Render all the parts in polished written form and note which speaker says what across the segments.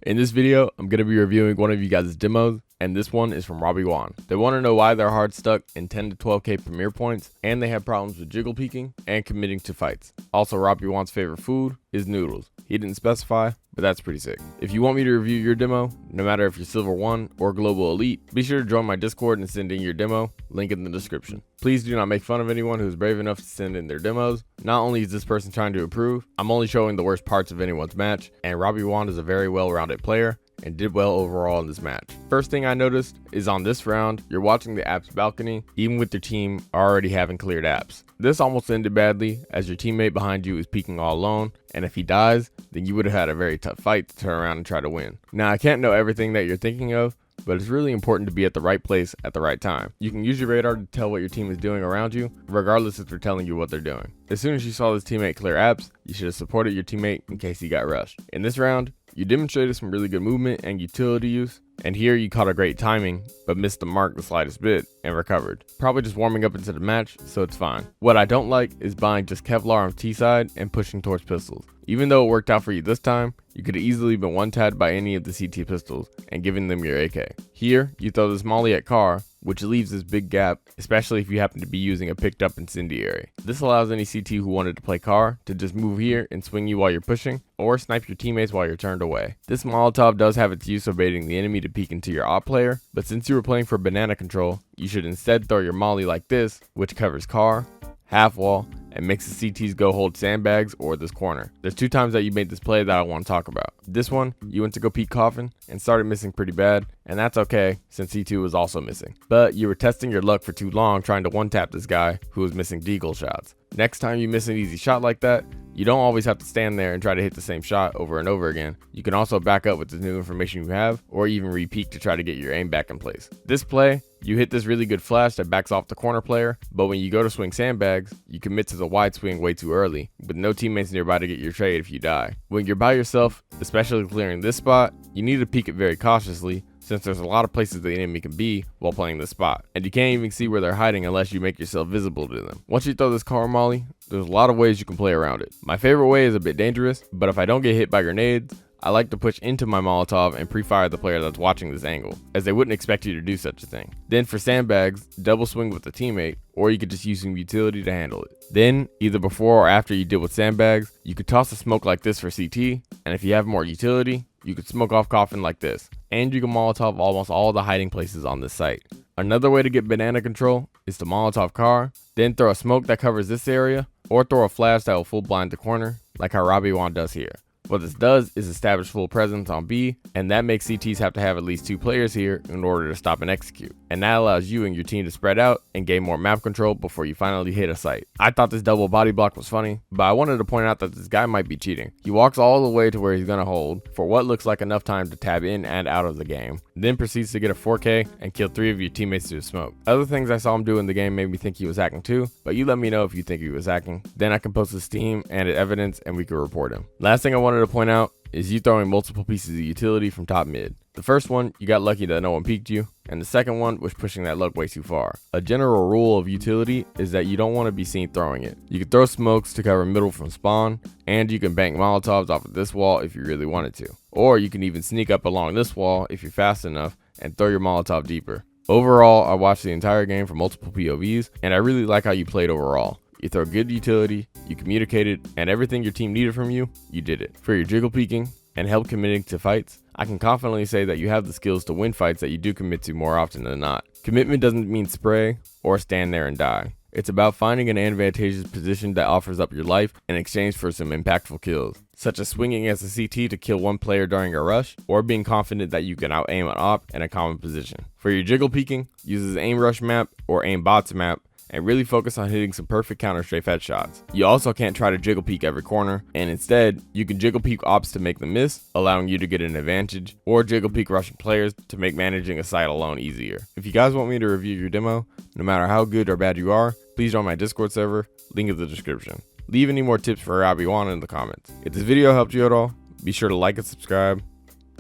Speaker 1: In this video, I'm going to be reviewing one of you guys' demos, and this one is from Dabewie. They want to know why they're hard stuck in 10 to 12k premier points, and they have problems with jiggle peeking and committing to fights. Also, Dabewie's favorite food is noodles. He didn't specify, but that's pretty sick. If you want me to review your demo, no matter if you're Silver 1 or Global Elite, be sure to join my Discord and send in your demo, link in the description. Please do not make fun of anyone who's brave enough to send in their demos. Not only is this person trying to improve, I'm only showing the worst parts of anyone's match, and Dabewie is a very well-rounded player and did well overall in this match. First thing I noticed is on this round, you're watching the apps balcony, even with your team already having cleared apps. This almost ended badly, as your teammate behind you is peeking all alone, and if he dies, then you would have had a very tough fight to turn around and try to win. Now, I can't know everything that you're thinking of, but it's really important to be at the right place at the right time. You can use your radar to tell what your team is doing around you, regardless if they're telling you what they're doing. As soon as you saw this teammate clear apps, you should have supported your teammate in case he got rushed. In this round, you demonstrated some really good movement and utility use, and here you caught a great timing, but missed the mark the slightest bit and recovered. Probably just warming up into the match, so it's fine. What I don't like is buying just Kevlar on T side and pushing towards pistols. Even though it worked out for you this time, you could have easily been one-tabbed by any of the CT pistols and given them your AK. Here, you throw this molly at car, which leaves this big gap, especially if you happen to be using a picked up incendiary. This allows any CT who wanted to play car to just move here and swing you while you're pushing, or snipe your teammates while you're turned away. This Molotov does have its use of baiting the enemy to peek into your op player, but since you were playing for banana control, you should instead throw your molly like this, which covers car, half wall, and makes the CTs go hold sandbags or this corner. There's two times that you made this play that I want to talk about. This one, you went to go peek coffin and started missing pretty bad, and that's okay since C2 was also missing. But you were testing your luck for too long trying to one-tap this guy who was missing deagle shots. Next time you miss an easy shot like that, you don't always have to stand there and try to hit the same shot over and over again. You can also back up with the new information you have, or even re-peek to try to get your aim back in place. This play, you hit this really good flash that backs off the corner player, but when you go to swing sandbags, you commit to the wide swing way too early, with no teammates nearby to get your trade if you die. When you're by yourself, especially clearing this spot, you need to peek it very cautiously, since there's a lot of places the enemy can be while playing this spot, and you can't even see where they're hiding unless you make yourself visible to them. Once you throw this car molly, there's a lot of ways you can play around it. My favorite way is a bit dangerous, but if I don't get hit by grenades, I like to push into my Molotov and pre-fire the player that's watching this angle, as they wouldn't expect you to do such a thing. Then for sandbags, double swing with a teammate, or you could just use some utility to handle it. Then, either before or after you deal with sandbags, you could toss a smoke like this for CT, and if you have more utility, you could smoke off coffin like this, and you can Molotov almost all the hiding places on this site. Another way to get banana control is to Molotov car, then throw a smoke that covers this area, or throw a flash that will full blind the corner, like how Dabewie does here. What this does is establish full presence on B, and that makes CTs have to have at least 2 players here in order to stop and execute. And that allows you and your team to spread out and gain more map control before you finally hit a site. I thought this double body block was funny, but I wanted to point out that this guy might be cheating. He walks all the way to where he's gonna hold for what looks like enough time to tab in and out of the game, then proceeds to get a 4K and kill 3 of your teammates through smoke. Other things I saw him do in the game made me think he was hacking too, but you let me know if you think he was hacking. Then I can post his Steam and evidence and we can report him. Last thing I wanted to point out is you throwing multiple pieces of utility from top mid. The first one, you got lucky that no one peeked you, and the second one was pushing that luck way too far. A general rule of utility is that you don't want to be seen throwing it. You can throw smokes to cover middle from spawn, and you can bank Molotovs off of this wall if you really wanted to. Or you can even sneak up along this wall if you're fast enough and throw your Molotov deeper. Overall, I watched the entire game from multiple POVs, and I really like how you played overall. You throw good utility, you communicated, and everything your team needed from you, you did it. For your jiggle peeking and help committing to fights, I can confidently say that you have the skills to win fights that you do commit to more often than not. Commitment doesn't mean spray or stand there and die. It's about finding an advantageous position that offers up your life in exchange for some impactful kills, such as swinging as a CT to kill one player during a rush, or being confident that you can out-aim an op in a common position. For your jiggle peeking, use aim rush map or aim Botz Map, and really focus on hitting some perfect counter strafe headshots. You also can't try to jiggle peek every corner, and instead, you can jiggle peek ops to make them miss, allowing you to get an advantage, or jiggle peek rushing players to make managing a site alone easier. If you guys want me to review your demo, no matter how good or bad you are, please join my Discord server, link in the description. Leave any more tips for Dabewie in the comments. If this video helped you at all, be sure to like and subscribe.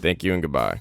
Speaker 1: Thank you and goodbye.